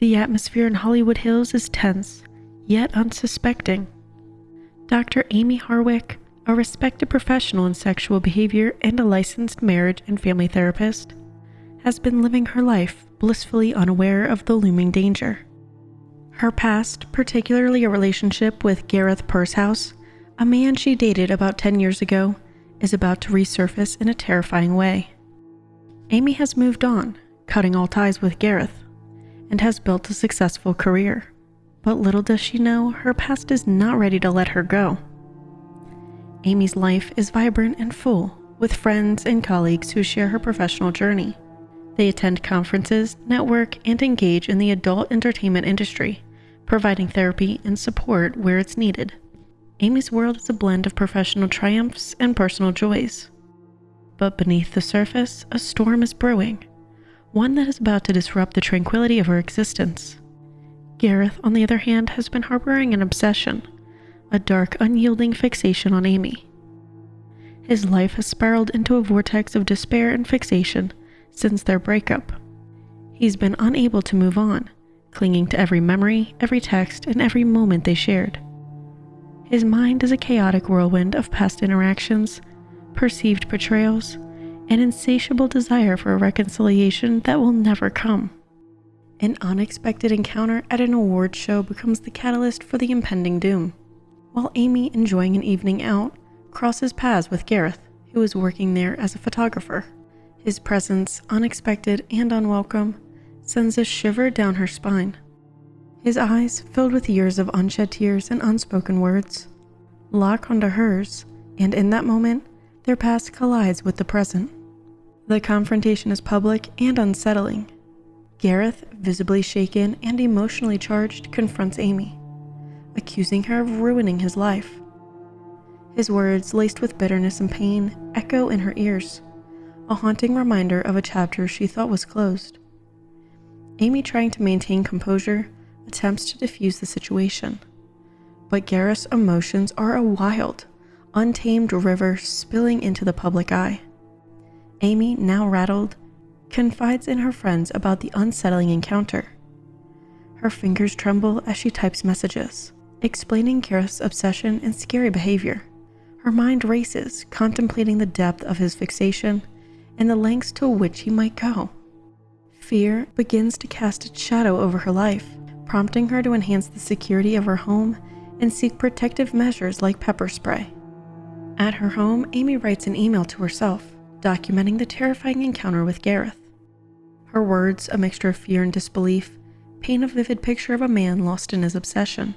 The atmosphere in Hollywood Hills is tense, yet unsuspecting. Dr. Amy Harwick, a respected professional in sexual behavior and a licensed marriage and family therapist, has been living her life blissfully unaware of the looming danger. Her past, particularly a relationship with Gareth Pursehouse, a man she dated about 10 years ago, is about to resurface in a terrifying way. Amy has moved on, cutting all ties with Gareth, and has built a successful career. But little does she know, her past is not ready to let her go. Amy's life is vibrant and full, with friends and colleagues who share her professional journey. They attend conferences, network, and engage in the adult entertainment industry, providing therapy and support where it's needed. Amy's world is a blend of professional triumphs and personal joys. But beneath the surface, a storm is brewing, one that is about to disrupt the tranquility of her existence. Gareth, on the other hand, has been harboring an obsession, a dark, unyielding fixation on Amy. His life has spiraled into a vortex of despair and fixation since their breakup. He's been unable to move on, clinging to every memory, every text, and every moment they shared. His mind is a chaotic whirlwind of past interactions, perceived betrayals, an insatiable desire for a reconciliation that will never come. An unexpected encounter at an awards show becomes the catalyst for the impending doom. While Amy, enjoying an evening out, crosses paths with Gareth, who is working there as a photographer. His presence, unexpected and unwelcome, sends a shiver down her spine. His eyes, filled with years of unshed tears and unspoken words, lock onto hers, and in that moment, their past collides with the present. The confrontation is public and unsettling. Gareth, visibly shaken and emotionally charged, confronts Amy, accusing her of ruining his life. His words, laced with bitterness and pain, echo in her ears, a haunting reminder of a chapter she thought was closed. Amy, trying to maintain composure, attempts to defuse the situation. But Gareth's emotions are a wild, untamed river spilling into the public eye. Amy, now rattled, confides in her friends about the unsettling encounter. Her fingers tremble as she types messages, explaining Gareth's obsession and scary behavior. Her mind races, contemplating the depth of his fixation and the lengths to which he might go. Fear begins to cast its shadow over her life, prompting her to enhance the security of her home and seek protective measures like pepper spray. At her home, Amy writes an email to herself, documenting the terrifying encounter with Gareth. Her words, a mixture of fear and disbelief, paint a vivid picture of a man lost in his obsession.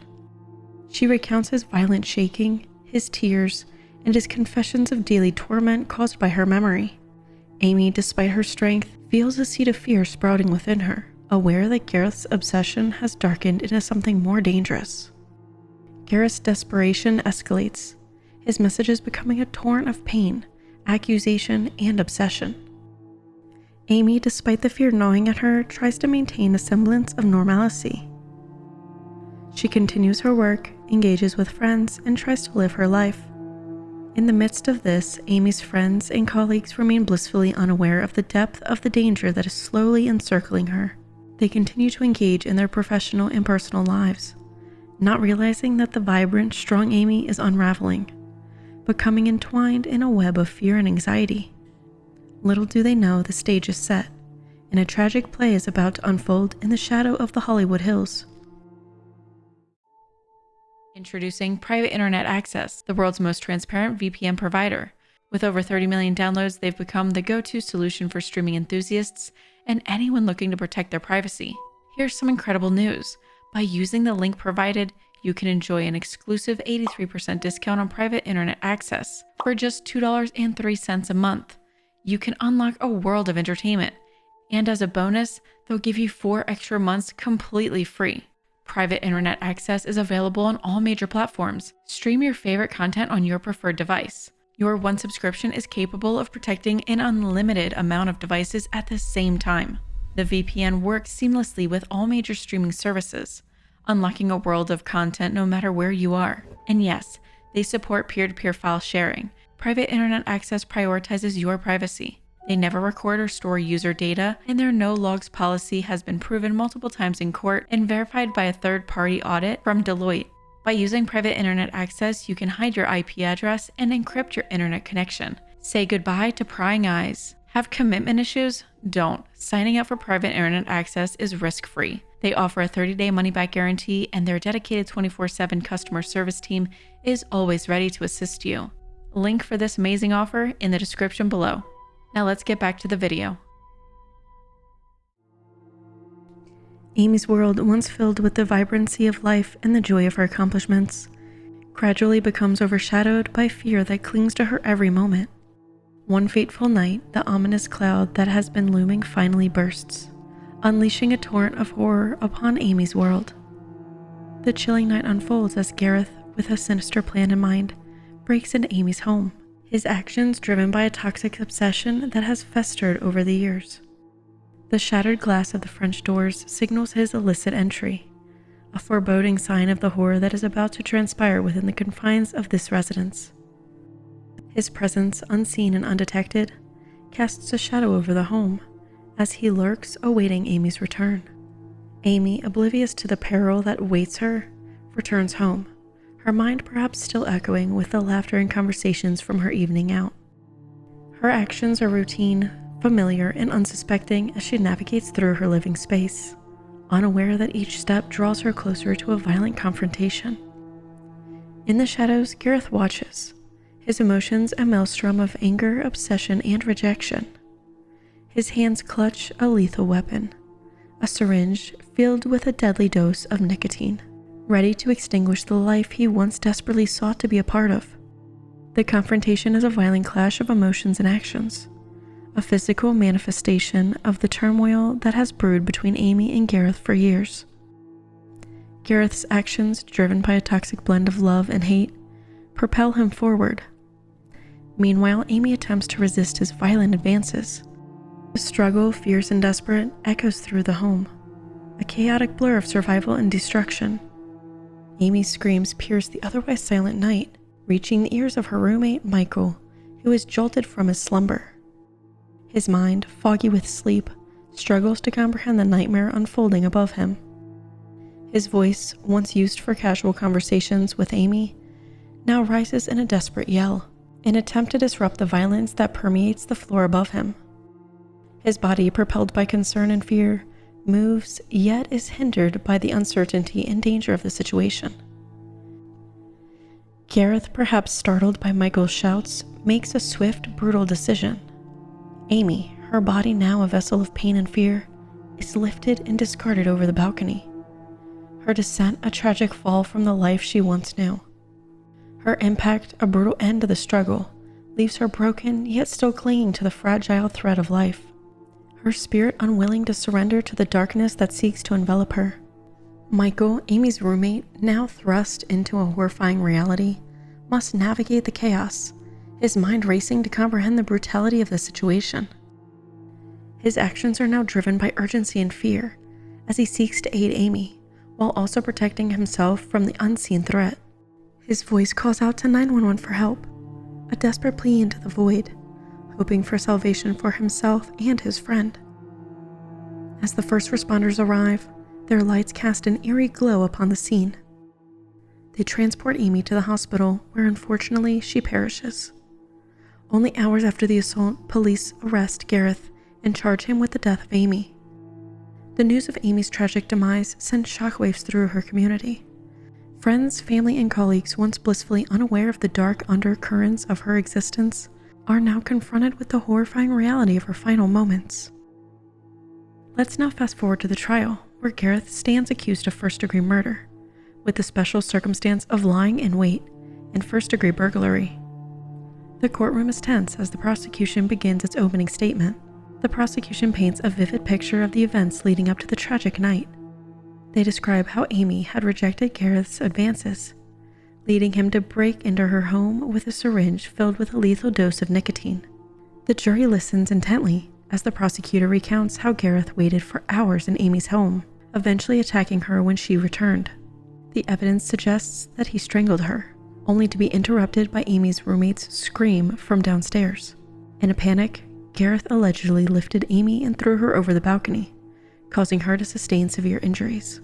She recounts his violent shaking, his tears, and his confessions of daily torment caused by her memory. Amy, despite her strength, feels a seed of fear sprouting within her, aware that Gareth's obsession has darkened into something more dangerous. Gareth's desperation escalates, his messages becoming a torrent of pain, accusation, and obsession. Amy, despite the fear gnawing at her, tries to maintain a semblance of normalcy. She continues her work, engages with friends, and tries to live her life. In the midst of this, Amy's friends and colleagues remain blissfully unaware of the depth of the danger that is slowly encircling her. They continue to engage in their professional and personal lives, not realizing that the vibrant, strong Amy is unraveling, becoming entwined in a web of fear and anxiety. Little do they know the stage is set, and a tragic play is about to unfold in the shadow of the Hollywood Hills. Introducing Private Internet Access, the world's most transparent VPN provider. With over 30 million downloads, they've become the go-to solution for streaming enthusiasts and anyone looking to protect their privacy. Here's some incredible news. By using the link provided, you can enjoy an exclusive 83% discount on Private Internet Access. For just $2.03 a month, you can unlock a world of entertainment. And as a bonus, they'll give you 4 extra months completely free. Private Internet Access is available on all major platforms. Stream your favorite content on your preferred device. Your one subscription is capable of protecting an unlimited amount of devices at the same time. The VPN works seamlessly with all major streaming services, unlocking a world of content no matter where you are. And yes, they support peer-to-peer file sharing. Private Internet Access prioritizes your privacy. They never record or store user data, and their no logs policy has been proven multiple times in court and verified by a third-party audit from Deloitte. By using private internet access, you can hide your IP address and encrypt your internet connection. Say goodbye to prying eyes. Have commitment issues? Don't. Signing up for private internet access is risk-free. They offer a 30-day money-back guarantee, and their dedicated 24/7 customer service team is always ready to assist you. Link for this amazing offer in the description below. Now let's get back to the video. Amy's world, once filled with the vibrancy of life and the joy of her accomplishments, gradually becomes overshadowed by fear that clings to her every moment. One fateful night, the ominous cloud that has been looming finally bursts, unleashing a torrent of horror upon Amy's world. The chilling night unfolds as Gareth, with a sinister plan in mind, breaks into Amy's home, his actions driven by a toxic obsession that has festered over the years. The shattered glass of the French doors signals his illicit entry, a foreboding sign of the horror that is about to transpire within the confines of this residence. His presence, unseen and undetected, casts a shadow over the home as he lurks awaiting Amy's return. Amy, oblivious to the peril that awaits her, returns home, her mind perhaps still echoing with the laughter and conversations from her evening out. Her actions are routine, familiar, and unsuspecting as she navigates through her living space, unaware that each step draws her closer to a violent confrontation. In the shadows, Gareth watches, his emotions a maelstrom of anger, obsession, and rejection. His hands clutch a lethal weapon, a syringe filled with a deadly dose of nicotine, ready to extinguish the life he once desperately sought to be a part of. The confrontation is a violent clash of emotions and actions, a physical manifestation of the turmoil that has brewed between Amy and Gareth for years. Gareth's actions, driven by a toxic blend of love and hate, propel him forward. Meanwhile, Amy attempts to resist his violent advances. The struggle, fierce and desperate, echoes through the home, a chaotic blur of survival and destruction. Amy's screams pierce the otherwise silent night, reaching the ears of her roommate, Michael, who is jolted from his slumber. His mind, foggy with sleep, struggles to comprehend the nightmare unfolding above him. His voice, once used for casual conversations with Amy, now rises in a desperate yell, an attempt to disrupt the violence that permeates the floor above him. His body, propelled by concern and fear, moves, yet is hindered by the uncertainty and danger of the situation. Gareth, perhaps startled by Michael's shouts, makes a swift, brutal decision. Amy, her body now a vessel of pain and fear, is lifted and discarded over the balcony. Her descent a tragic fall from the life she once knew. Her impact a brutal end to the struggle, leaves her broken yet still clinging to the fragile thread of life. Her spirit unwilling to surrender to the darkness that seeks to envelop her. Michael, Amy's roommate, now thrust into a horrifying reality, must navigate the chaos, his mind racing to comprehend the brutality of the situation. His actions are now driven by urgency and fear, as he seeks to aid Amy, while also protecting himself from the unseen threat. His voice calls out to 911 for help, a desperate plea into the void, hoping for salvation for himself and his friend. As the first responders arrive, their lights cast an eerie glow upon the scene. They transport Amy to the hospital, where unfortunately she perishes. Only hours after the assault, police arrest Gareth and charge him with the death of Amy. The news of Amy's tragic demise sent shockwaves through her community. Friends, family, and colleagues, once blissfully unaware of the dark undercurrents of her existence, are now confronted with the horrifying reality of her final moments. Let's now fast forward to the trial, where Gareth stands accused of first-degree murder, with the special circumstance of lying in wait and first-degree burglary. The courtroom is tense as the prosecution begins its opening statement. The prosecution paints a vivid picture of the events leading up to the tragic night. They describe how Amy had rejected Gareth's advances, leading him to break into her home with a syringe filled with a lethal dose of nicotine. The jury listens intently as the prosecutor recounts how Gareth waited for hours in Amy's home, eventually attacking her when she returned. The evidence suggests that he strangled her, only to be interrupted by Amy's roommate's scream from downstairs. In a panic, Gareth allegedly lifted Amy and threw her over the balcony, causing her to sustain severe injuries.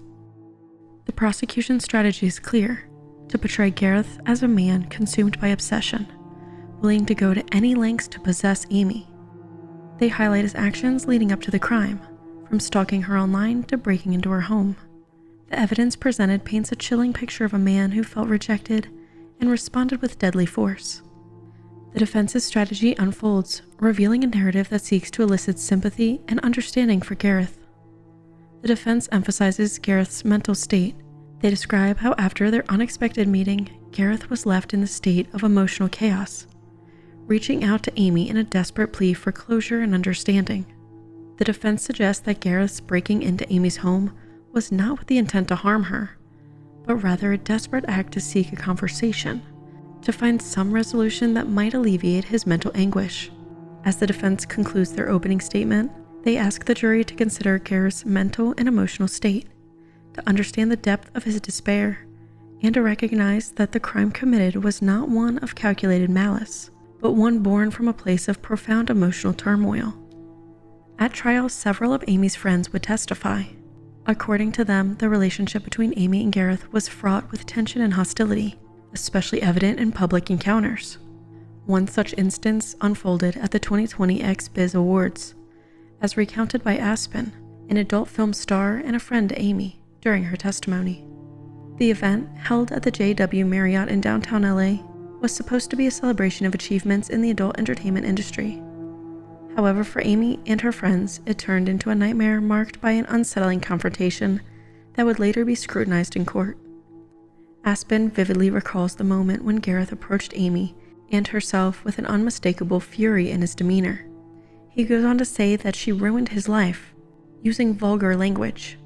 The prosecution's strategy is clear: to portray Gareth as a man consumed by obsession, willing to go to any lengths to possess Amy. They highlight his actions leading up to the crime, from stalking her online to breaking into her home. The evidence presented paints a chilling picture of a man who felt rejected and responded with deadly force. The defense's strategy unfolds, revealing a narrative that seeks to elicit sympathy and understanding for Gareth. The defense emphasizes Gareth's mental state. They describe how after their unexpected meeting, Gareth was left in the state of emotional chaos, reaching out to Amy in a desperate plea for closure and understanding. The defense suggests that Gareth's breaking into Amy's home was not with the intent to harm her, but rather a desperate act to seek a conversation, to find some resolution that might alleviate his mental anguish. As the defense concludes their opening statement, they ask the jury to consider Gareth's mental and emotional state, to understand the depth of his despair, and to recognize that the crime committed was not one of calculated malice, but one born from a place of profound emotional turmoil. At trial, several of Amy's friends would testify. According to them, the relationship between Amy and Gareth was fraught with tension and hostility, especially evident in public encounters. One such instance unfolded at the 2020 X-Biz Awards, as recounted by Aspen, an adult film star and a friend to Amy, during her testimony. The event, held at the JW Marriott in downtown LA, was supposed to be a celebration of achievements in the adult entertainment industry. However, for Amy and her friends, it turned into a nightmare marked by an unsettling confrontation that would later be scrutinized in court. Aspen vividly recalls the moment when Gareth approached Amy and herself with an unmistakable fury in his demeanor. He goes on to say that she ruined his life, using vulgar language.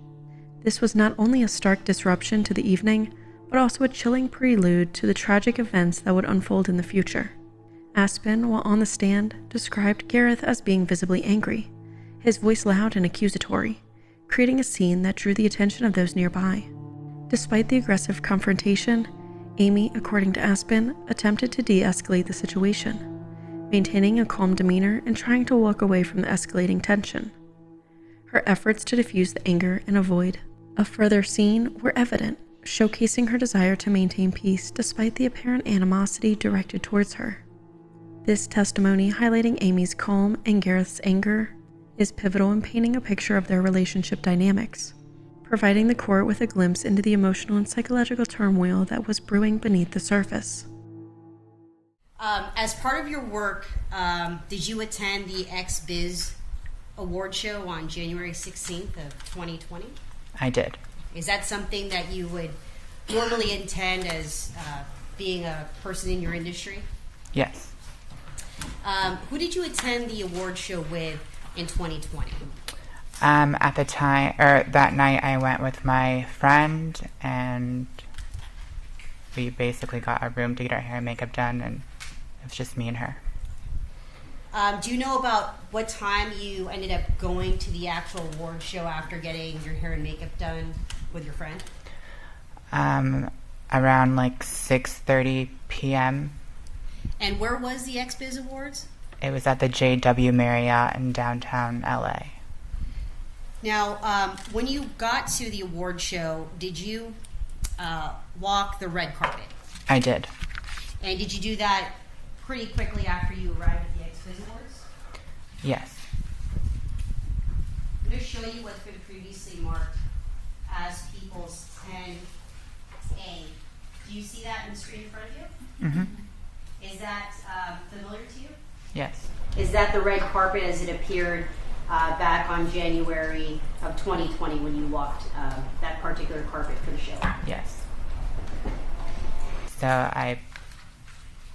This was not only a stark disruption to the evening, but also a chilling prelude to the tragic events that would unfold in the future. Aspen, while on the stand, described Gareth as being visibly angry, his voice loud and accusatory, creating a scene that drew the attention of those nearby. Despite the aggressive confrontation, Amy, according to Aspen, attempted to de-escalate the situation, maintaining a calm demeanor and trying to walk away from the escalating tension. Her efforts to diffuse the anger and avoid a further scene were evident, showcasing her desire to maintain peace despite the apparent animosity directed towards her. This testimony, highlighting Amy's calm and Gareth's anger, is pivotal in painting a picture of their relationship dynamics, providing the court with a glimpse into the emotional and psychological turmoil that was brewing beneath the surface. As part of your work, did you attend the X-Biz award show on January 16th of 2020? I did. Is that something that you would normally intend as being a person in your industry? Yes. Who did you attend the award show with in 2020? At the time, or that night, I went with my friend, and we basically got a room to get our hair and makeup done, and it was just me and her. Do you know about what time you ended up going to the actual award show after getting your hair and makeup done with your friend? Around like 6:30 p.m. And where was the X-Biz Awards? It was at the JW Marriott in downtown LA. Now, when you got to the award show, did you walk the red carpet? I did. And did you do that pretty quickly after you arrived at the X-Biz Awards? Yes. I'm going to show you what's been previously marked as People's 10A. Do you see that in the screen in front of you? Mm-hmm. Is that familiar to you? Yes. Is that the red carpet as it appeared back on January of 2020 when you walked that particular carpet for the show? Yes. So I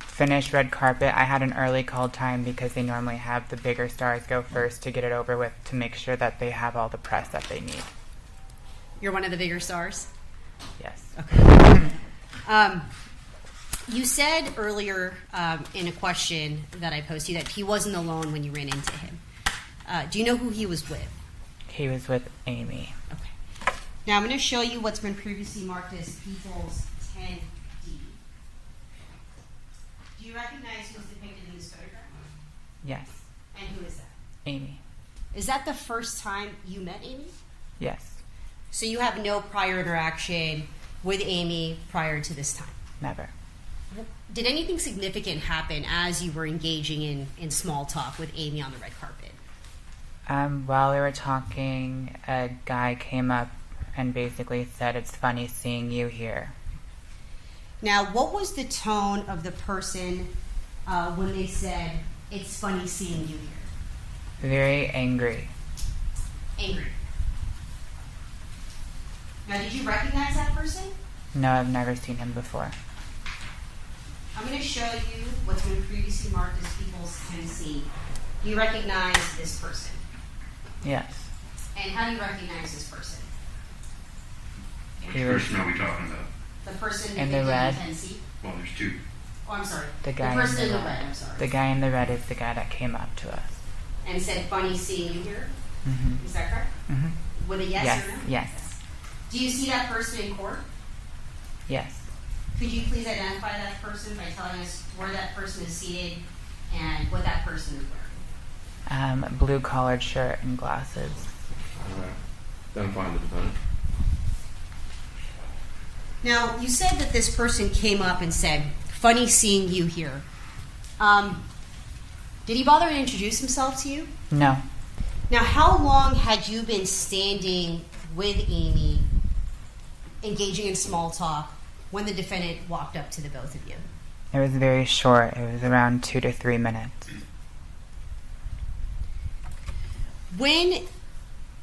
finished red carpet. I had an early call time because they normally have the bigger stars go first to get it over with, to make sure that they have all the press that they need. You're one of the bigger stars? Yes. Okay. You said earlier in a question that I posed to you that he wasn't alone when you ran into him. Do you know who he was with? He was with Amy. Okay. Now I'm going to show you what's been previously marked as People's 10D. Do you recognize who's depicted in this photograph? Yes. And who is that? Amy. Is that the first time you met Amy? Yes. So you have no prior interaction with Amy prior to this time? Never. Did anything significant happen as you were engaging in small talk with Amy on the red carpet? While we were talking, a guy came up and basically said, "It's funny seeing you here." Now, what was the tone of the person when they said, "It's funny seeing you here"? Very angry. Angry. Now, did you recognize that person? No, I've never seen him before. I'm going to show you what's been previously marked as people's 10C. Do you recognize this person? Yes. And how do you recognize this person? Which person are we talking about? The person In the depicted red? 10C? Well, there's two. Oh, I'm sorry. The guy person in the in the red. red, I'm sorry. The guy in the red is the guy that came up to us. And said, "Funny seeing you here." Mm-hmm. Is that correct? Mm-hmm. With a yes, Yes. or no? Yes. Do you see that person in court? Yes. Could you please identify that person by telling us where that person is seated and what that person is wearing? Blue collared shirt and glasses. All right. Identifying the defendant. Now, you said that this person came up and said, "Funny seeing you here." Did he bother to introduce himself to you? No. Now, how long had you been standing with Amy, engaging in small talk, when the defendant walked up to the both of you? It was very short. It was around 2 to 3 minutes. When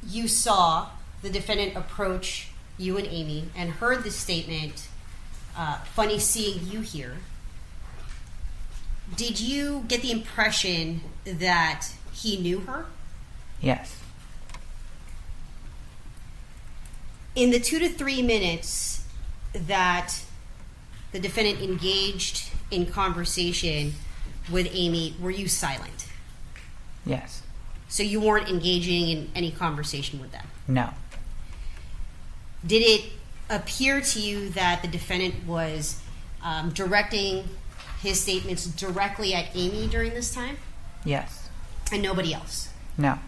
you saw the defendant approach you and Amy and heard the statement, "Funny seeing you here," did you get the impression that he knew her? Yes. In the 2 to 3 minutes that the defendant engaged in conversation with Amy, were you silent? Yes. So you weren't engaging in any conversation with them? No. Did it appear to you that the defendant was directing his statements directly at Amy during this time Yes. and nobody else? No.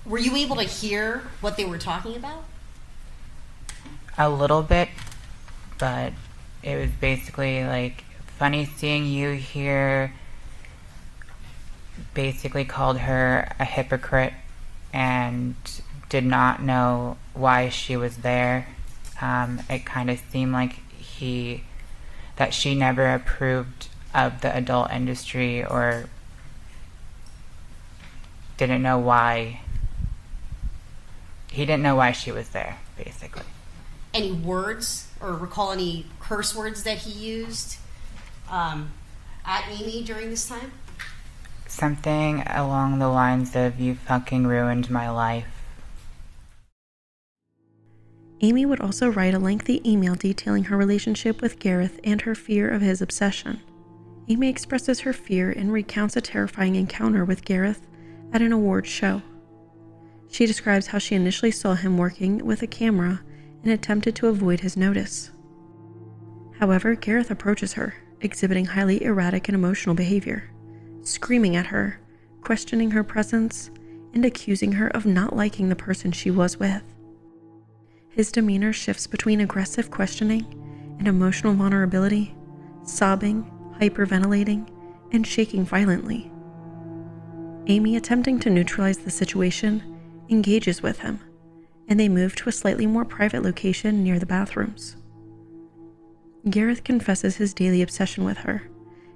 Were you able to hear what they were talking about? A little bit, but it was basically like, "Funny seeing you here," basically called her a hypocrite and did not know why she was there. It kind of seemed like that she never approved of the adult industry or didn't know why. He didn't know why she was there, basically. Any words or recall any curse words that he used at Amy during this time? Something along the lines of, "You fucking ruined my life." Amy would also write a lengthy email detailing her relationship with Gareth and her fear of his obsession. Amy expresses her fear and recounts a terrifying encounter with Gareth at an awards show. She describes how she initially saw him working with a camera and attempted to avoid his notice. However, Gareth approaches her, exhibiting highly erratic and emotional behavior, screaming at her, questioning her presence, and accusing her of not liking the person she was with. His demeanor shifts between aggressive questioning and emotional vulnerability, sobbing, hyperventilating, and shaking violently. Amy, attempting to neutralize the situation, engages with him, and they move to a slightly more private location near the bathrooms. Gareth confesses his daily obsession with her,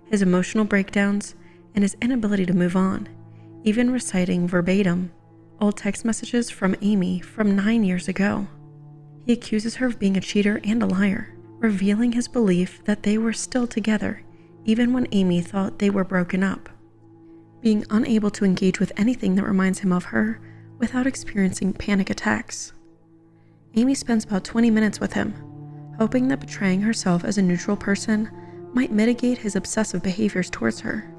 his emotional breakdowns, and his inability to move on, even reciting verbatim old text messages from Amy from 9 years ago. He accuses her of being a cheater and a liar, revealing his belief that they were still together even when Amy thought they were broken up. Being unable to engage with anything that reminds him of her without experiencing panic attacks. Amy spends about 20 minutes with him, hoping that portraying herself as a neutral person might mitigate his obsessive behaviors towards her.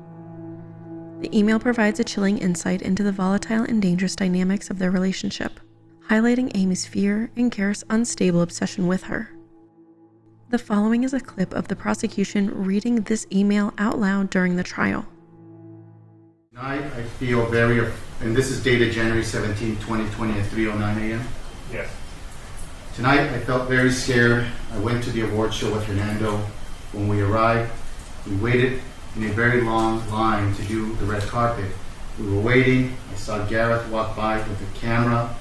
The email provides a chilling insight into the volatile and dangerous dynamics of their relationship, highlighting Amy's fear and Gareth's unstable obsession with her. The following is a clip of the prosecution reading this email out loud during the trial. Tonight, I feel and this is dated January 17, 2020 at 3:09 a.m. Yes. Tonight, I felt very scared. I went to the award show with Fernando. When we arrived, we waited in a very long line to do the red carpet. We were waiting. I saw Gareth walk by with a camera.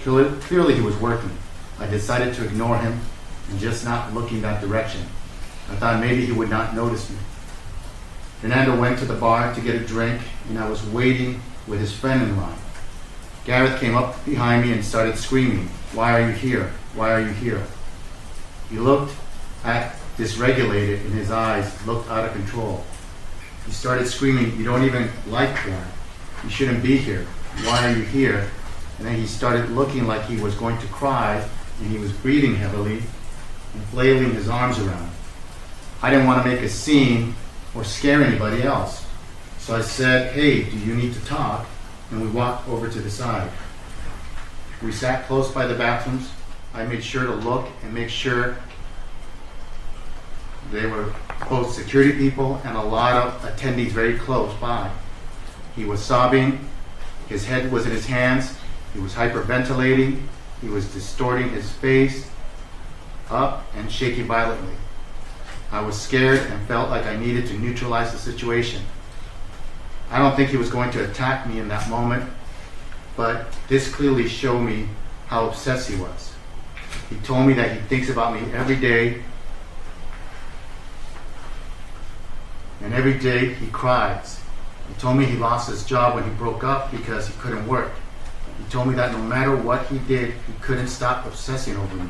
Clearly, he was working. I decided to ignore him and just not looking that direction. I thought maybe he would not notice me. Fernando went to the bar to get a drink, and I was waiting with his friend in line. Gareth came up behind me and started screaming, "Why are you here? Why are you here?" He looked dysregulated, and his eyes looked out of control. He started screaming, "You don't even like that. You shouldn't be here. Why are you here?" And then he started looking like he was going to cry, and he was breathing heavily and flailing his arms around. I didn't want to make a scene or scare anybody else. So I said, "Hey, do you need to talk?" And we walked over to the side. We sat close by the bathrooms. I made sure to look and make sure there were both security people and a lot of attendees very close by. He was sobbing. His head was in his hands. He was hyperventilating. He was distorting his face up and shaking violently. I was scared and felt like I needed to neutralize the situation. I don't think he was going to attack me in that moment, but this clearly showed me how obsessed he was. He told me that he thinks about me every day, and every day he cries. He told me he lost his job when he broke up because he couldn't work. He told me that no matter what he did, he couldn't stop obsessing over me.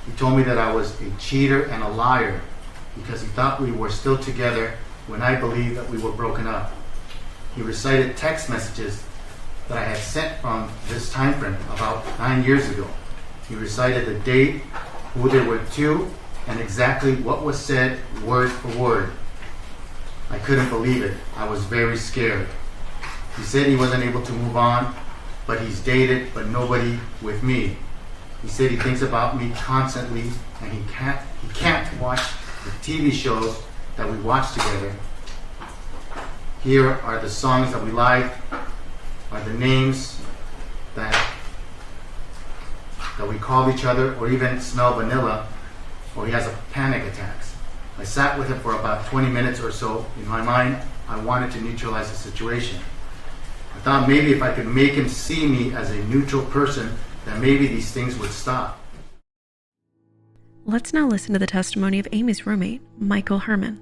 He told me that I was a cheater and a liar because he thought we were still together when I believed that we were broken up. He recited text messages that I had sent from this time frame about 9 years ago. He recited the date, who they were to, and exactly what was said word for word. I couldn't believe it. I was very scared. He said he wasn't able to move on, but he's dated, but nobody with me. He said he thinks about me constantly, and he can't watch the TV shows that we watch together. Here are the songs that we like, are the names that we call each other, or even smell vanilla, or he has a panic attacks. I sat with him for about 20 minutes or so. In my mind, I wanted to neutralize the situation. I thought maybe if I could make him see me as a neutral person, then maybe these things would stop. Let's now listen to the testimony of Amy's roommate, Michael Herman,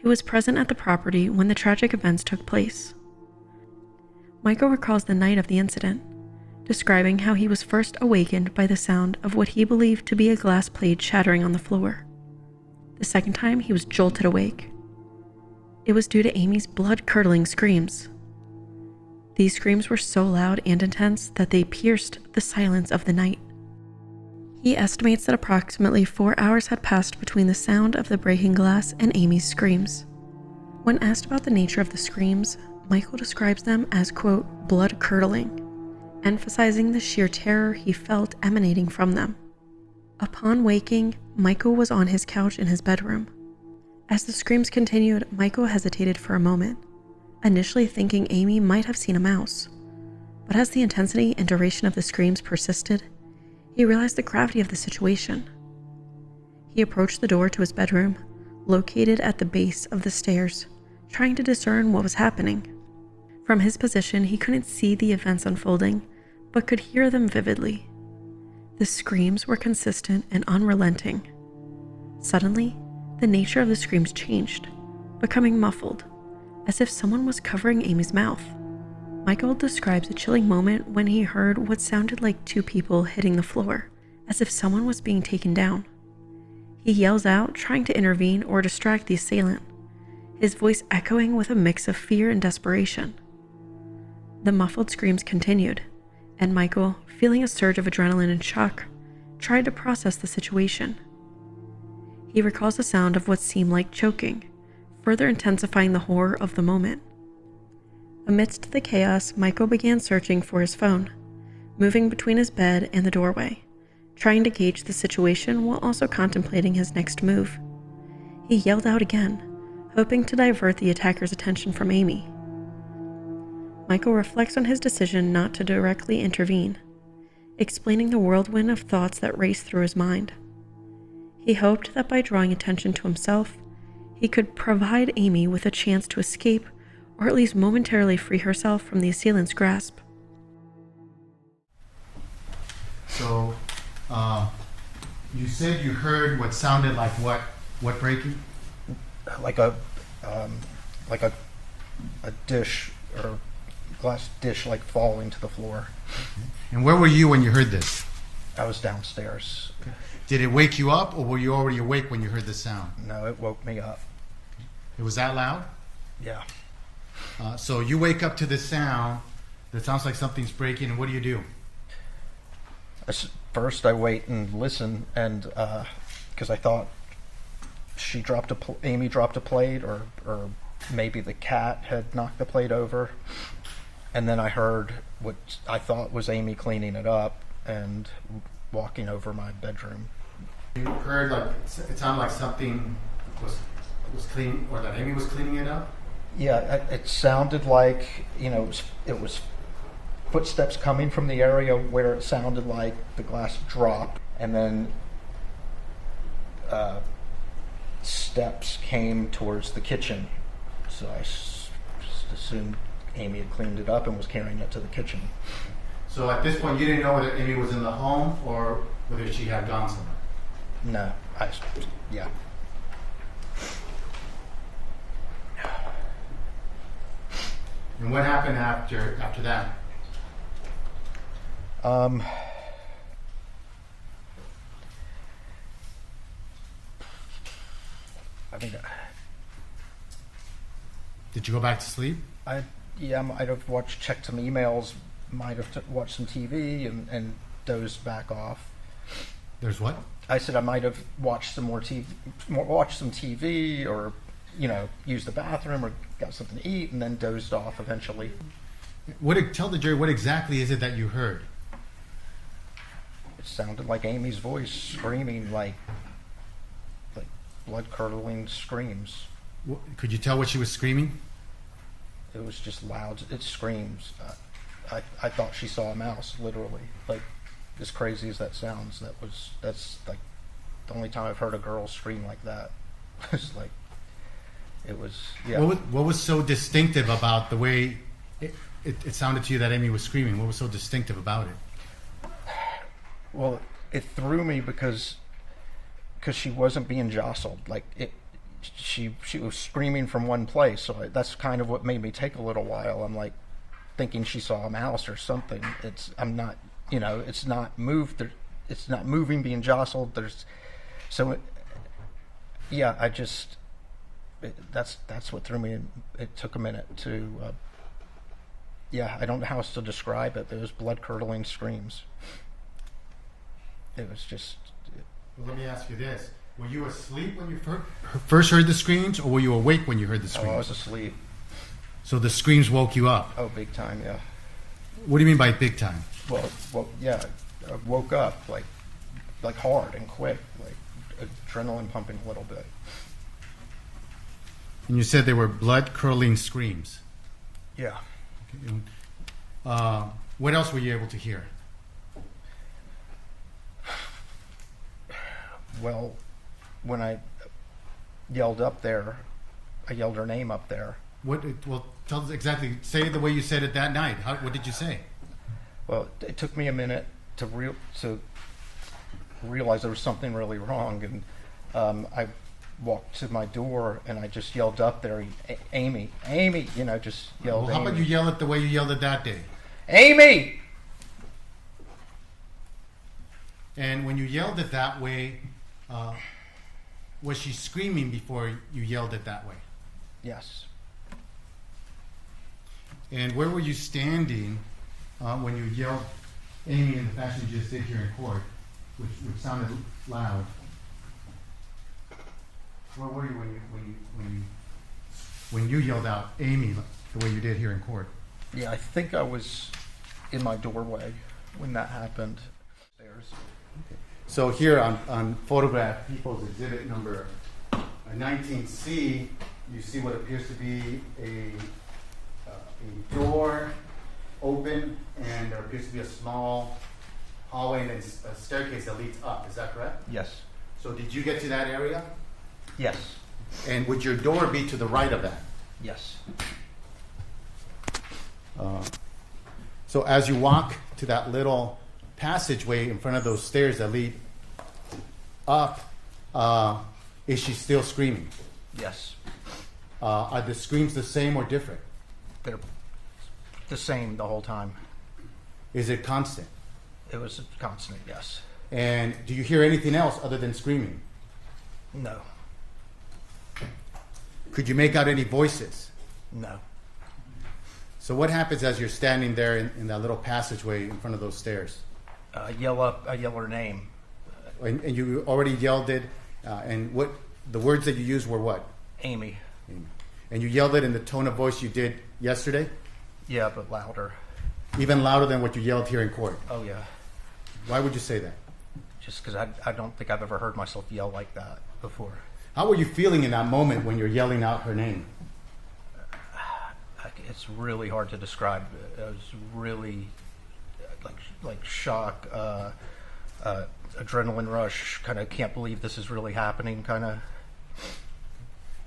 who was present at the property when the tragic events took place. Michael recalls the night of the incident, describing how he was first awakened by the sound of what he believed to be a glass plate shattering on the floor. The second time, he was jolted awake. It was due to Amy's blood-curdling screams. These screams were so loud and intense that they pierced the silence of the night. He estimates that approximately 4 hours had passed between the sound of the breaking glass and Amy's screams. When asked about the nature of the screams, Michael describes them as, quote, blood-curdling, emphasizing the sheer terror he felt emanating from them. Upon waking, Michael was on his couch in his bedroom. As the screams continued, Michael hesitated for a moment, initially thinking Amy might have seen a mouse. But as the intensity and duration of the screams persisted, he realized the gravity of the situation. He approached the door to his bedroom, located at the base of the stairs, trying to discern what was happening. From his position, he couldn't see the events unfolding, but could hear them vividly. The screams were consistent and unrelenting. Suddenly, the nature of the screams changed, becoming muffled, as if someone was covering Amy's mouth. Michael describes a chilling moment when he heard what sounded like 2 people hitting the floor, as if someone was being taken down. He yells out, trying to intervene or distract the assailant, his voice echoing with a mix of fear and desperation. The muffled screams continued, and Michael, feeling a surge of adrenaline and shock, tried to process the situation. He recalls the sound of what seemed like choking, further intensifying the horror of the moment. Amidst the chaos, Michael began searching for his phone, moving between his bed and the doorway, trying to gauge the situation while also contemplating his next move. He yelled out again, hoping to divert the attacker's attention from Amy. Michael reflects on his decision not to directly intervene, explaining the whirlwind of thoughts that raced through his mind. He hoped that by drawing attention to himself, he could provide Amy with a chance to escape or at least momentarily free herself from the assailant's grasp. So, you said you heard what sounded like what? What breaking? Like a dish or glass dish like falling to the floor. And where were you when you heard this? I was downstairs. Did it wake you up, or were you already awake when you heard the sound? No, it woke me up. It was that loud? Yeah. So you wake up to the sound that sounds like something's breaking, and what do? First, I wait and listen, and because I thought Amy dropped a plate, or maybe the cat had knocked the plate over, and then I heard what I thought was Amy cleaning it up and walking over my bedroom. You heard like it sounded like something was clean, or that Amy was cleaning it up? Yeah, it sounded like, it was footsteps coming from the area where it sounded like the glass dropped, and then steps came towards the kitchen. So I just assumed Amy had cleaned it up and was carrying it to the kitchen. So at this point, you didn't know whether Amy was in the home or whether she had gone somewhere? No, yeah. And what happened after that? Did you go back to sleep? I might have checked some emails, might have watched some TV and dozed back off. There's what? I said I might have watched some more TV, watched some TV, or used the bathroom or got something to eat, and then dozed off eventually. Tell the jury, what exactly is it that you heard? It sounded like Amy's voice screaming, like blood-curdling screams. Could you tell what she was screaming? It was just loud. It screams. I thought she saw a mouse, literally. Like, as crazy as that sounds, that's like the only time I've heard a girl scream like that. It was, yeah. What was so distinctive about the way it sounded to you that Amy was screaming? What was so distinctive about it? Well, it threw me because she wasn't being jostled. She was screaming from one place, so that's kind of what made me take a little while. I'm like thinking she saw a mouse or something. It's not moved. It's not moving, being jostled. That's what threw me. It took a minute to. I don't know how else to describe it. Those blood-curdling screams. It was just. Well, let me ask you this. Were you asleep when you first heard the screams, or were you awake when you heard the screams? Oh, I was asleep. So the screams woke you up? Oh, big time, yeah. What do you mean by big time? Well, yeah. I woke up like hard and quick, like adrenaline pumping a little bit. And you said they were blood-curdling screams? Yeah. Okay. What else were you able to hear? Well, when I yelled up there, I yelled her name up there. Well, tell us exactly. Say it the way you said it that night. What did you say? Well, it took me a minute to realize there was something really wrong, and I walked to my door and I just yelled up there, Amy, just yelled. Well, how about you yell it the way you yelled it that day? Amy! And when you yelled it that way, was she screaming before you yelled it that way? Yes. And where were you standing when you yelled Amy in the fashion you just did here in court, which sounded loud? Where were you when you yelled out Amy the way you did here in court? Yeah, I think I was in my doorway when that happened. Okay. So here on photograph People's Exhibit number 19C, you see what appears to be a door open, and there appears to be a small hallway and then a staircase that leads up. Is that correct? Yes. So did you get to that area? Yes. And would your door be to the right of that? Yes. So as you walk to that little passageway in front of those stairs that lead up, is she still screaming? Yes. Are the screams the same or different? They're the same the whole time. Is it constant? It was constant, yes. And do you hear anything else other than screaming? No. Could you make out any voices? No. So what happens as you're standing there in that little passageway in front of those stairs? I yell her name. And you already yelled it, and what the words that you used were what? Amy. And you yelled it in the tone of voice you did yesterday? Yeah, but louder. Even louder than what you yelled here in court? Oh, yeah. Why would you say that? Just because I don't think I've ever heard myself yell like that before. How were you feeling in that moment when you're yelling out her name? It's really hard to describe. It was really like shock, adrenaline rush, kind of can't believe this is really happening, kind of.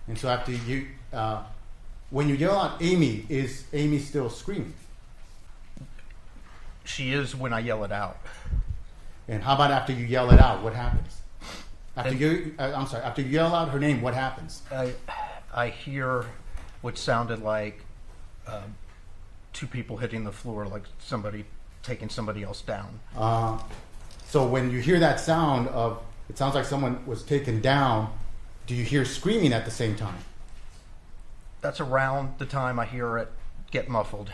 And so after you, when you yell out Amy, is Amy still screaming? She is when I yell it out. And how about after you yell it out? What happens? After you yell out her name, what happens? I hear what sounded like two people hitting the floor, like somebody taking somebody else down. So when you hear that sound of, it sounds like someone was taken down, do you hear screaming at the same time? That's around the time I hear it get muffled.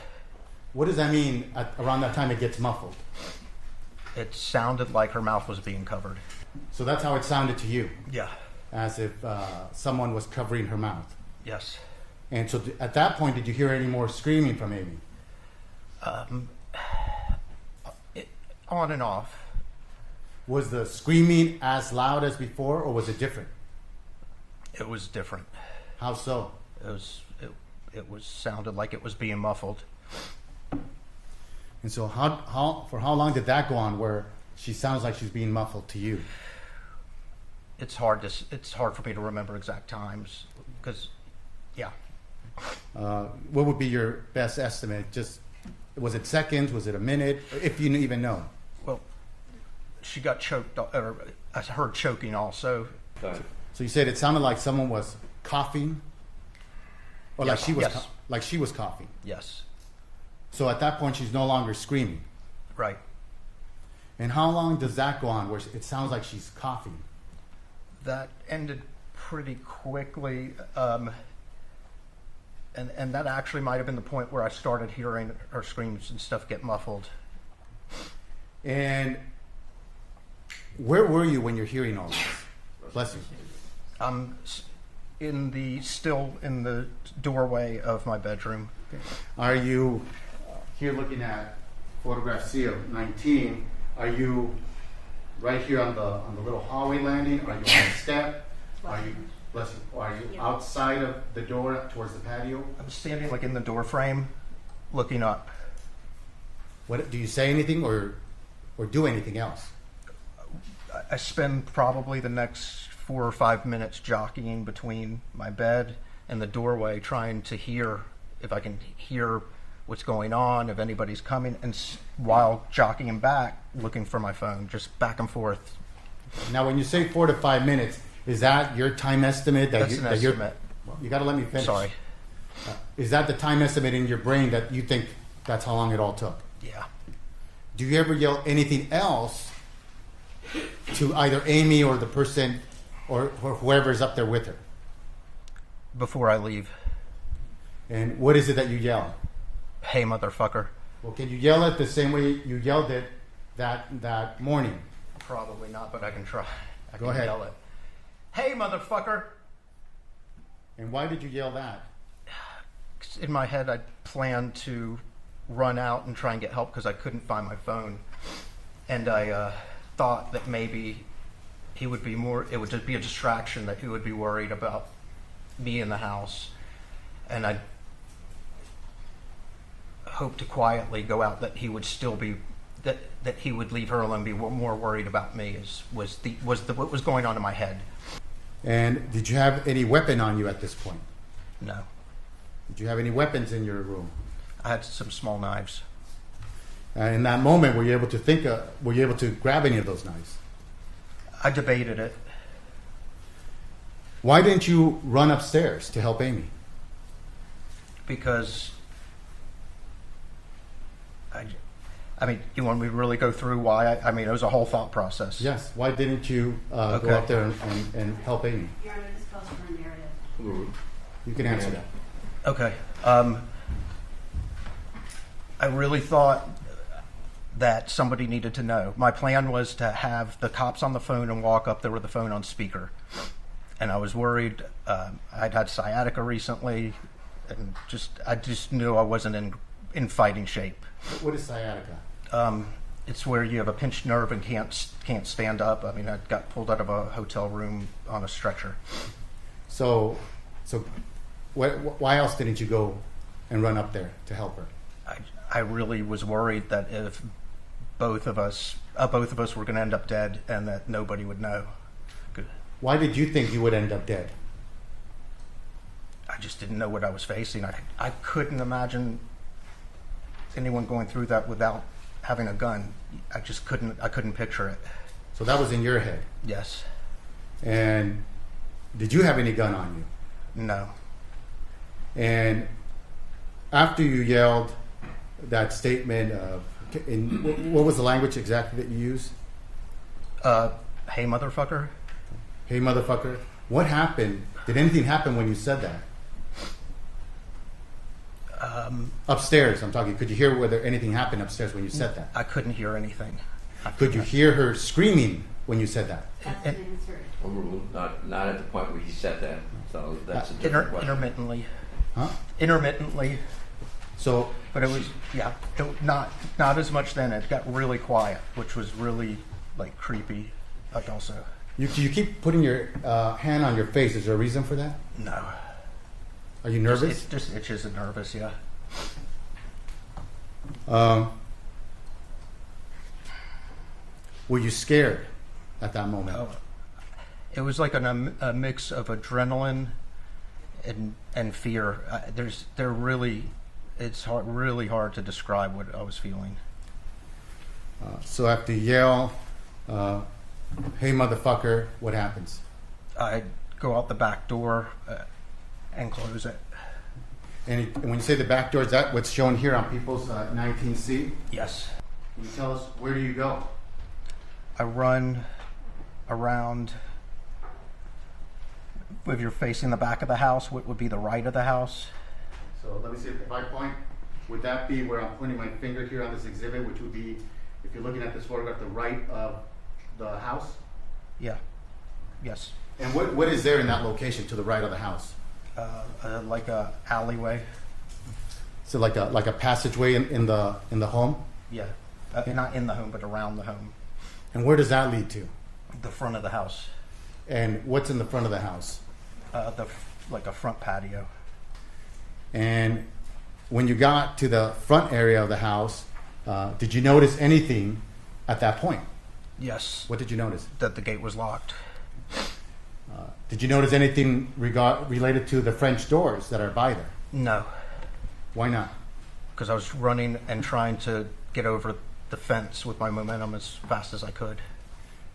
What does that mean around that time it gets muffled? It sounded like her mouth was being covered. So that's how it sounded to you? Yeah. As if someone was covering her mouth? Yes. And so at that point, did you hear any more screaming from Amy? On and off. Was the screaming as loud as before, or was it different? It was different. How so? It was sounded like it was being muffled. And so for how long did that go on where she sounds like she's being muffled to you? It's hard for me to remember exact times because, yeah. What would be your best estimate? Just, was it seconds? Was it a minute? If you even know. Well, she got choked, or I heard choking also. So you said it sounded like someone was coughing, or Yes, like she was coughing. Yes. So at that point, she's no longer screaming. Right. And how long does that go on where it sounds like she's coughing? That ended pretty quickly, and that actually might have been the point where I started hearing her screams and stuff get muffled. And where were you when you're hearing all this? Bless you. I'm still in the doorway of my bedroom. Are you here looking at photograph C of 19? Are you right here on the little hallway landing? Are you on the step? Are you, bless you, are you outside of the door towards the patio? I'm standing like in the door frame, looking up. What do you say anything or do anything else? I spend probably the next 4 or 5 minutes jockeying between my bed and the doorway, trying to hear if I can hear what's going on, if anybody's coming, and while jockeying back, looking for my phone, just back and forth. Now, when you say 4 to 5 minutes, is that your time estimate? That's an estimate. You got to let me finish. Sorry. Is that the time estimate in your brain that you think that's how long it all took? Yeah. Do you ever yell anything else to either Amy or the person or whoever's up there with her? Before I leave. And what is it that you yell? Hey, motherfucker. Well, can you yell it the same way you yelled it that morning? Probably not, but I can try. I Go can ahead. yell it. Hey, motherfucker. And why did you yell that? In my head, I planned to run out and try and get help because I couldn't find my phone. And I thought that maybe it would just be a distraction, that he would be worried about me in the house. And hoped to quietly go out, that he would still be, that he would leave her alone, be more worried about me, was what was going on in my head. And did you have any weapon on you at this point? No. Did you have any weapons in your room? I had some small knives. In that moment, were you able to grab any of those knives? I debated it. Why didn't you run upstairs to help Amy? Because I mean, you want me to really go through why? I mean, it was a whole thought process. Yes. Why didn't you go up there and help Amy? Your Honor, this calls for a narrative. You can answer that. Okay. I really thought that somebody needed to know. My plan was to have the cops on the phone and walk up there with the phone on speaker. And I was worried. I'd had sciatica recently, and I just knew I wasn't in fighting shape. What is sciatica? It's where you have a pinched nerve and can't stand up. I mean, I got pulled out of a hotel room on a stretcher. So, why else didn't you go and run up there to help her? I really was worried that if both of us were going to end up dead, and that nobody would know. Why did you think you would end up dead? I just didn't know what I was facing. I couldn't imagine anyone going through that without having a gun. I couldn't picture it. So that was in your head. Yes. And did you have any gun on you? No. And after you yelled that statement what was the language exactly that you used? Hey, motherfucker. Hey, motherfucker. What happened? Did anything happen when you said that? Upstairs, I'm talking. Could you hear whether anything happened upstairs when you said that? I couldn't hear anything. Could you hear her screaming when you said that? That's an answer. Overruled. Not at the point where he said that. So that's a different question. Intermittently. Huh? Intermittently. So, But it was, yeah, not as much then. It got really quiet, which was really, like, creepy. Like, also. you keep putting your hand on your face. Is there a reason for that? No. Are you nervous? It just itches and nervous, yeah. Were you scared at that moment? Oh, it was like a mix of adrenaline and fear. It's really hard to describe what I was feeling. So after you yell, hey motherfucker, what happens? I go out the back door and close it. And when you say the back door, is that what's shown here on people's 19C? Yes. Can you tell us, where do you go? I run around. If you're facing the back of the house, what would be the right of the house? So let me see, if I point, would that be where I'm pointing my finger here on this exhibit, which would be, if you're looking at this photograph, the right of the house? Yeah. Yes. And what is there in that location to the right of the house? Like a alleyway. So like a passageway in the home? Yeah. Not in the home, but around the home. And where does that lead to? The front of the house. And what's in the front of the house? Like a front patio. And when you got to the front area of the house, did you notice anything at that point? Yes. What did you notice? That the gate was locked. Did you notice anything related to the French doors that are by there? No. Why not? Because I was running and trying to get over the fence with my momentum as fast as I could.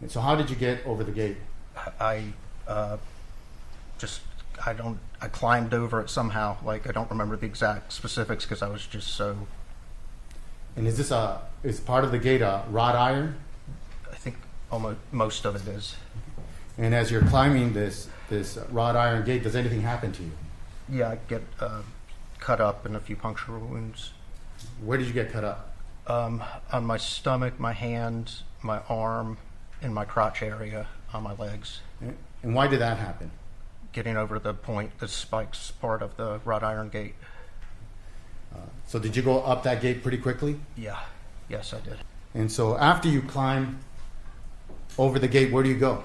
And so how did you get over the gate? I climbed over it somehow. Like, I don't remember the exact specifics because I was just so. And is part of the gate a wrought iron? I think almost most of it is. And as you're climbing this wrought iron gate, does anything happen to you? Yeah, I get cut up and a few puncture wounds. Where did you get cut up? On my stomach, my hand, my arm, in my crotch area, on my legs. And why did that happen? Getting over the spikes part of the wrought iron gate. So did you go up that gate pretty quickly? Yeah. Yes, I did. And so after you climb over the gate, where do you go?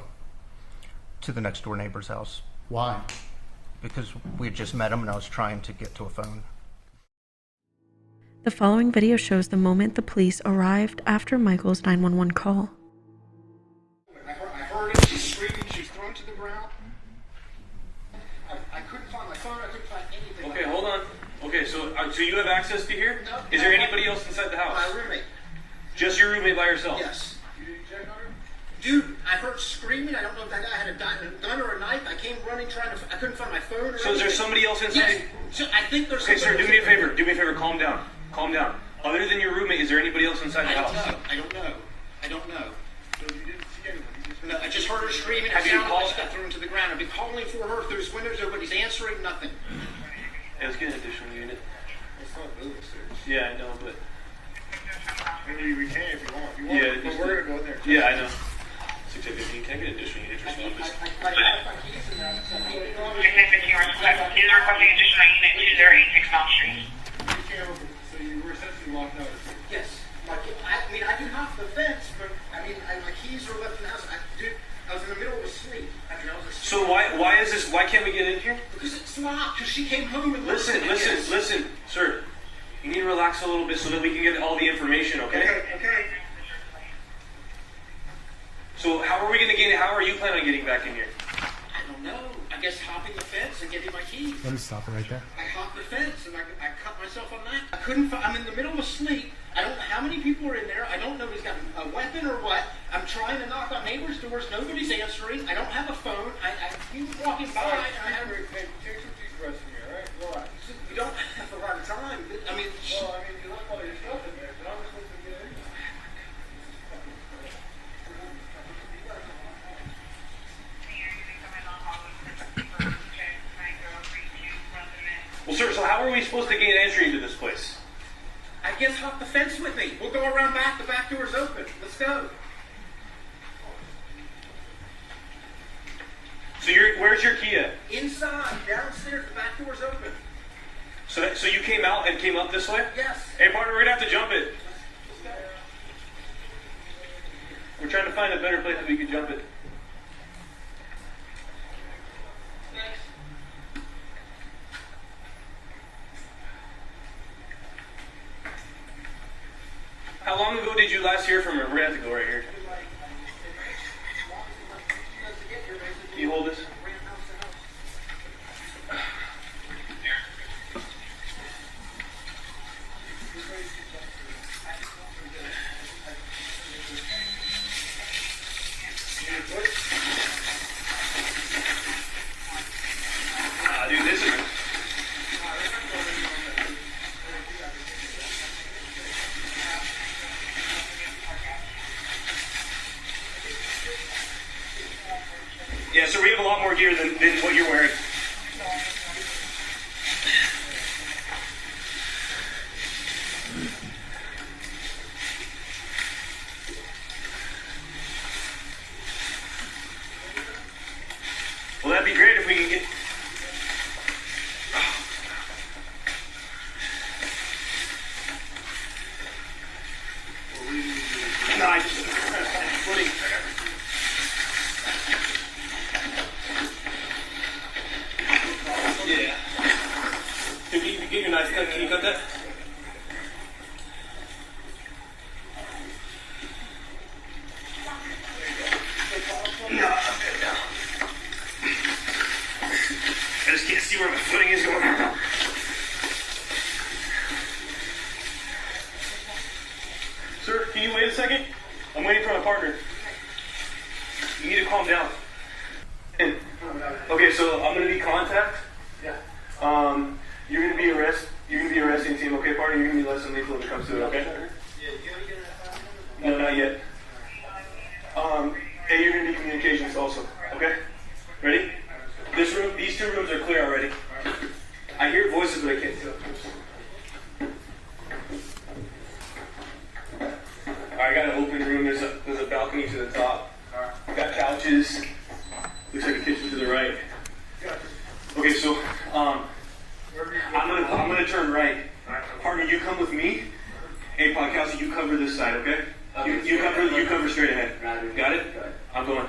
To the next door neighbor's house. Why? Because we had just met him and I was trying to get to a phone. The following video shows the moment the police arrived after Michael's 911 call. I heard it. She's screaming. She's thrown to the ground. I couldn't find my phone. I couldn't find anything. Okay, hold on. Okay, so you have access to here? No. Is there anybody else inside the house? My roommate. Just your roommate by yourself? Yes. Dude, I heard screaming. I don't know if that guy had a gun or a knife. I came running I couldn't find my phone or So is there somebody else inside? Yes. So I think there's Okay, sir, somebody do me a else. favor. Do me a favor. Calm down. Calm down. Other than your roommate, is there anybody else inside the house? I don't know. I don't know. So you didn't see anyone? No, I just heard her screaming. Have you called? I got thrown to the ground. I've been calling for her through his windows. Nobody's answering. Nothing. Yeah, let's get an additional unit. It's not building search. Yeah, I know, but... Maybe we can if you want. Yeah, but we're going to go in there. Yeah, I know. 615, can I get an additional unit for some office? I left my keys in there. Is requesting additional unit 2086 Mount Street. You can't open. So you were essentially locked out. Yes. I can hop the fence, but my keys were left in the house. I was in the middle of a sleep. So why is this? Why can't we get in here? Because it's locked. Because she came home and Listen, sir. You need to relax a little bit so that we can get all the information, okay? Okay. So how are you planning on getting back in here? I don't know. I guess hopping the fence and getting my keys. Let me stop it right there. I hopped the fence and I cut myself on that. I couldn't find, I'm in the middle of sleep. I don't know how many people are in there. I don't know if he's got a weapon or what. I'm trying to knock on neighbors' doors. Nobody's answering. I don't have a phone. He was walking by and I had to take some deep breaths from here, right? Relax. We don't have a lot of time. You left all your stuff in there. But I'm supposed to get in. Well, sir, so how are we supposed to gain entry into this place? I guess hop the fence with me. We'll go around back. The back door's open. Let's go. So where's your key at? Inside, downstairs. The back door's open. So you came out and came up this way? Yes. Hey, partner, we're gonna have to jump it. We're trying to find a better place that we can jump it. Thanks. How long ago did you last hear from her? We're gonna have to go right here. Can you hold this? Dude, this is... Yeah, so we have a lot more gear than what you're wearing. Well, that'd be great if we can get... No, I just... footing. Yeah. Can you get your knife cut? Can you cut that? No, I'm good now. I just can't see where my footing is going. Sir, can you wait a second? I'm waiting for my partner. You need to calm down. Okay, so I'm gonna need contact. Yeah. You're gonna be arresting team, okay, partner? You're gonna be less than lethal when it comes to it, okay? No, not yet. Hey, you're gonna need communications also, okay? Ready? These two rooms are clear already. I hear voices, but I can't tell. I got an open room. There's a balcony to the top. Got couches. Looks like a kitchen to the right. Okay, so I'm gonna turn right. Partner, you come with me. Hey, Podcastle, you cover this side, okay? You cover straight ahead. Got it? I'm going.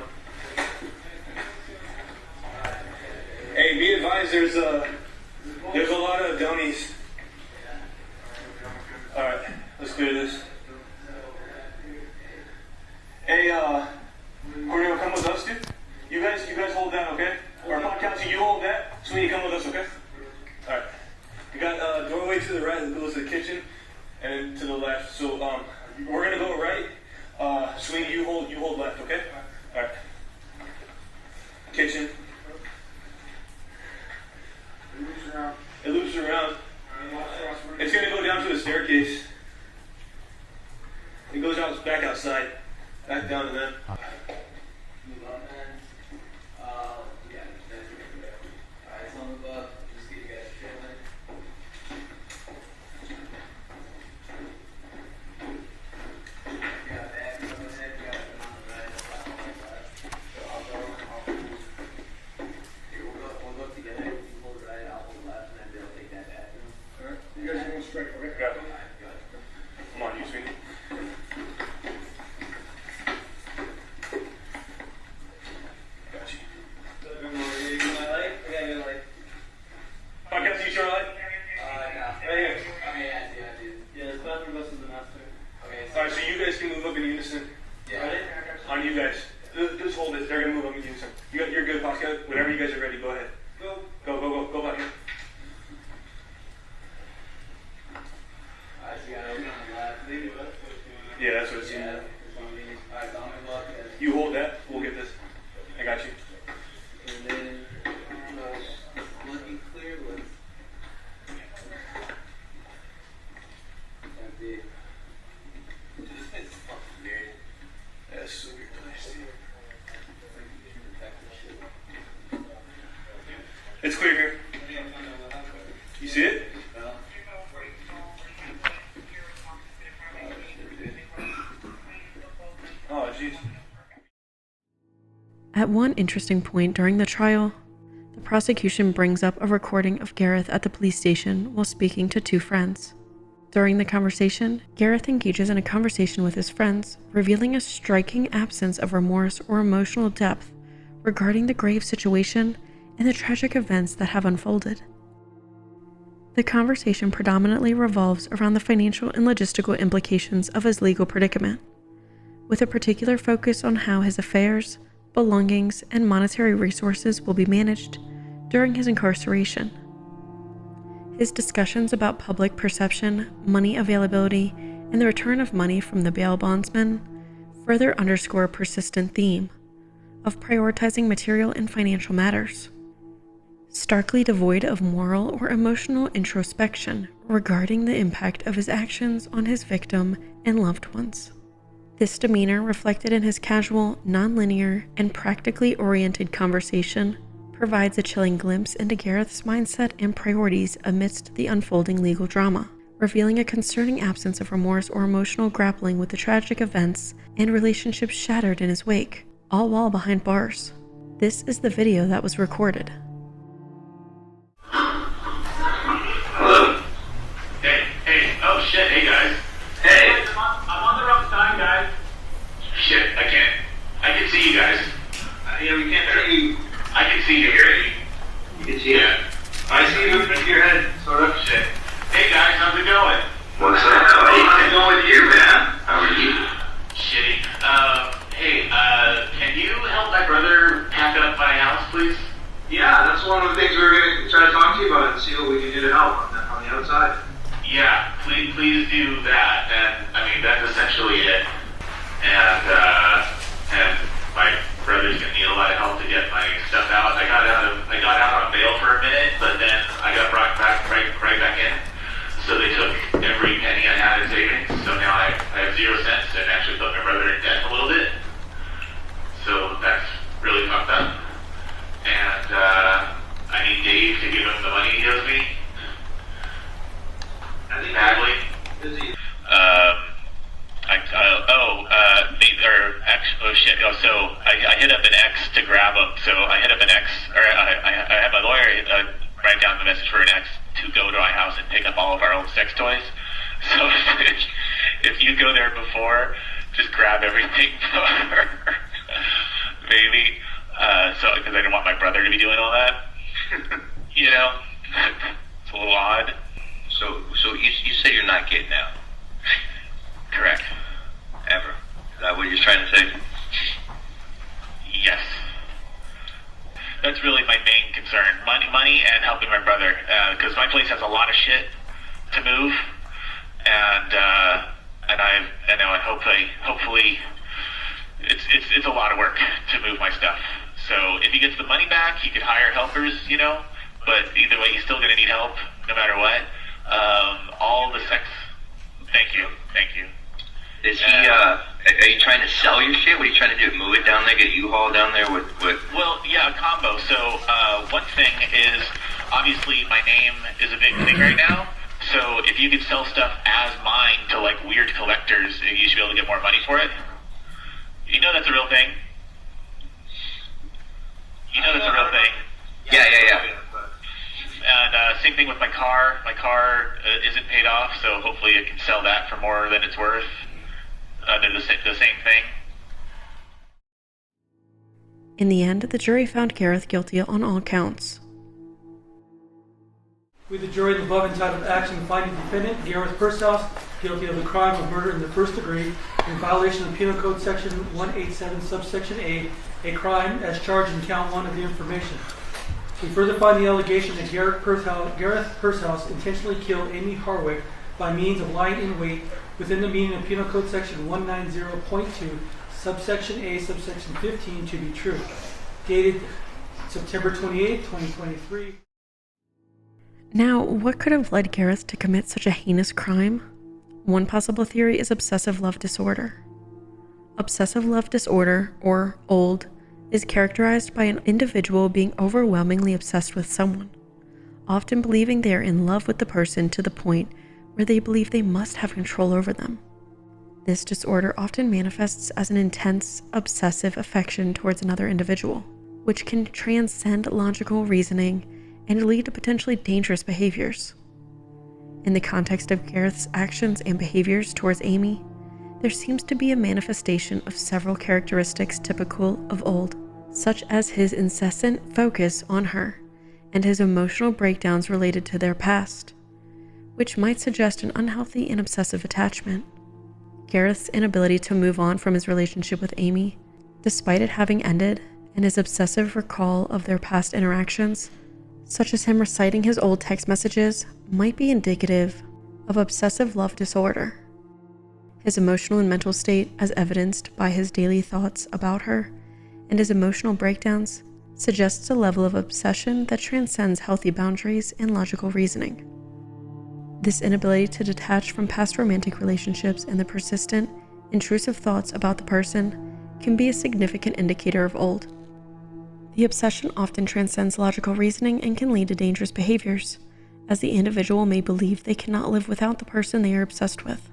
Hey, be advised, there's a lot of donies. clear this. Hey, Corneo, come with us, dude. You guys hold that, okay? Our podcast, you hold that. Sweeney, come with us, okay? All right. You got doorway to the right that goes to the kitchen, and then to the left. So we're gonna go right. Sweeney, you hold left, okay? All right. Kitchen. It loops around. It's gonna go down to the staircase. It goes out back outside, back down to them. Come on, you Sweeney. Got you. Podcast, you sure light? Right here. Yeah, this bathroom bus is the master. Alright, so you guys can move up in unison. Ready? On you guys. Just hold it. They're gonna move up in unison. You're good, Pascal. Whenever you guys are ready, go ahead. Go back here. Yeah, that's what it seems like. You hold that. We'll get this. I got you. And then, looking clear with. It's fucking weird. That's so weird. It's clear here. You see it? Oh, jeez. At one interesting point during the trial, the prosecution brings up a recording of Gareth at the police station while speaking to two friends. During the conversation, Gareth engages in a conversation with his friends, revealing a striking absence of remorse or emotional depth regarding the grave situation and the tragic events that have unfolded. The conversation predominantly revolves around the financial and logistical implications of his legal predicament, with a particular focus on how his affairs, belongings, and monetary resources will be managed during his incarceration. His discussions about public perception, money availability, and the return of money from the bail bondsman further underscore a persistent theme of prioritizing material and financial matters, starkly devoid of moral or emotional introspection regarding the impact of his actions on his victim and loved ones. This demeanor, reflected in his casual, non-linear, and practically oriented conversation, provides a chilling glimpse into Gareth's mindset and priorities amidst the unfolding legal drama, revealing a concerning absence of remorse or emotional grappling with the tragic events and relationships shattered in his wake, all while behind bars. This is the video that was recorded. Hello? Hey, oh shit, hey guys. Hey! I'm on the wrong side, guys. Shit, I can see you guys. Yeah, we can't see you. I can see you. You can see Yeah. I see you in your head, sort of. Shit. Hey guys, how's it going? What's up? How's it going with you, man? How are you? Shitty. Hey, can you help my brother pack up my house, please? Yeah, that's one of the things we were going to try to talk to you about and see what we can do to help on the outside. Yeah, please do that. And I mean, that's essentially it. And my brother's gonna need a lot of help to get my stuff out. I got out on bail for a minute, but then I got brought back right back in. So they took every penny I had in savings. So now I have 0 cents and actually put my brother in debt a little bit. So that's really fucked up. And I need Dave to give him the money he owes me. I think Badly. busy. So I hit up an ex to grab him. So I hit up an ex, or I had my lawyer write down the message for an ex to go to my house and pick up all of our old sex toys. So if you go there before, just grab everything for her. Maybe. So because I didn't want my brother to be doing all that. You know, it's a little odd. So you say you're not getting out? he's trying to say? Yes. That's really my main concern. Money and helping my brother. Because my place has a lot of shit to move. And hopefully it's a lot of work to move my stuff. So if he gets the money back, he could hire helpers, but either way, he's still going to need help no matter what. All the sex. Thank you. Is he, are you trying to sell your shit? What are you trying to do? Move it down there, get U-Haul down there? What? Well, yeah, a combo. So, one thing is, obviously, my name is a big thing right now. So, if you could sell stuff as mine to, like, weird collectors, you should be able to get more money for it. You know that's a real thing? Yeah. And same thing with my car. My car isn't paid off, so hopefully I can sell that for more than it's worth. They're the same thing. In the end, the jury found Gareth guilty on all counts. We, the jury, in the above entitled action, finding defendant Gareth Pursehouse guilty of the crime of murder in the first degree in violation of Penal Code Section 187, subsection a crime as charged in count 1 of the information. We further find the allegation that Gareth Pursehouse intentionally killed Amy Harwick by means of lying in wait within the meaning of Penal Code Section 190.2, subsection A, subsection 15 to be true. Dated September 28, 2023. Now, what could have led Gareth to commit such a heinous crime? One possible theory is obsessive love disorder. Obsessive love disorder, or OLD, is characterized by an individual being overwhelmingly obsessed with someone, often believing they are in love with the person to the point where they believe they must have control over them. This disorder often manifests as an intense, obsessive affection towards another individual, which can transcend logical reasoning and lead to potentially dangerous behaviors. In the context of Gareth's actions and behaviors towards Amy, there seems to be a manifestation of several characteristics typical of OLD, such as his incessant focus on her and his emotional breakdowns related to their past, which might suggest an unhealthy and obsessive attachment. Gareth's inability to move on from his relationship with Amy, despite it having ended, and his obsessive recall of their past interactions, such as him reciting his old text messages, might be indicative of obsessive love disorder. His emotional and mental state, as evidenced by his daily thoughts about her, and his emotional breakdowns, suggests a level of obsession that transcends healthy boundaries and logical reasoning. This inability to detach from past romantic relationships and the persistent, intrusive thoughts about the person can be a significant indicator of OLD. The obsession often transcends logical reasoning and can lead to dangerous behaviors, as the individual may believe they cannot live without the person they are obsessed with.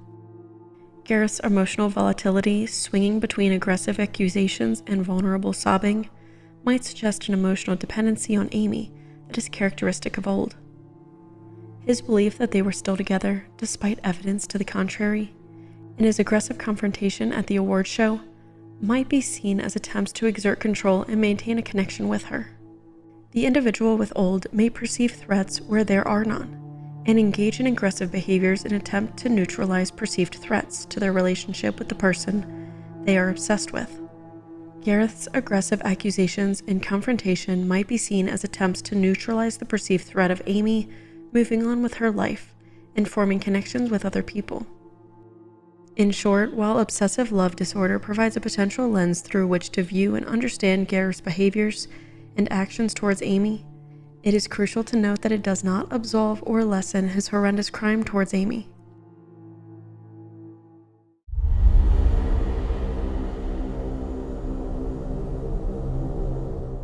Gareth's emotional volatility, swinging between aggressive accusations and vulnerable sobbing, might suggest an emotional dependency on Amy that is characteristic of OLD. His belief that they were still together, despite evidence to the contrary, and his aggressive confrontation at the award show might be seen as attempts to exert control and maintain a connection with her. The individual with OLD may perceive threats where there are none, and engage in aggressive behaviors in an attempt to neutralize perceived threats to their relationship with the person they are obsessed with. Gareth's aggressive accusations and confrontation might be seen as attempts to neutralize the perceived threat of Amy moving on with her life and forming connections with other people. In short, while obsessive love disorder provides a potential lens through which to view and understand Gareth's behaviors and actions towards Amy, it is crucial to note that it does not absolve or lessen his horrendous crime towards Amy.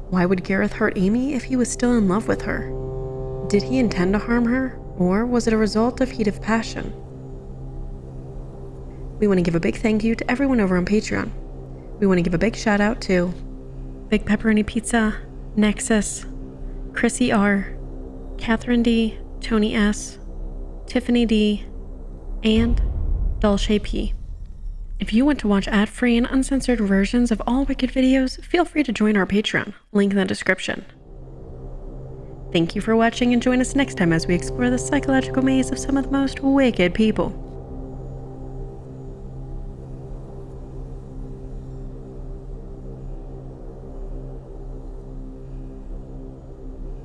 Why would Gareth hurt Amy if he was still in love with her? Did he intend to harm her, or was it a result of heat of passion? We want to give a big thank you to everyone over on Patreon. We want to give a big shout out to Big Pepperoni Pizza, Nexus, Chrissy R, Catherine D, Tony S, Tiffany D, and Dulce P. If you want to watch ad-free and uncensored versions of all Wicked videos, feel free to join our Patreon, link in the description. Thank you for watching, and join us next time as we explore the psychological maze of some of the most wicked people.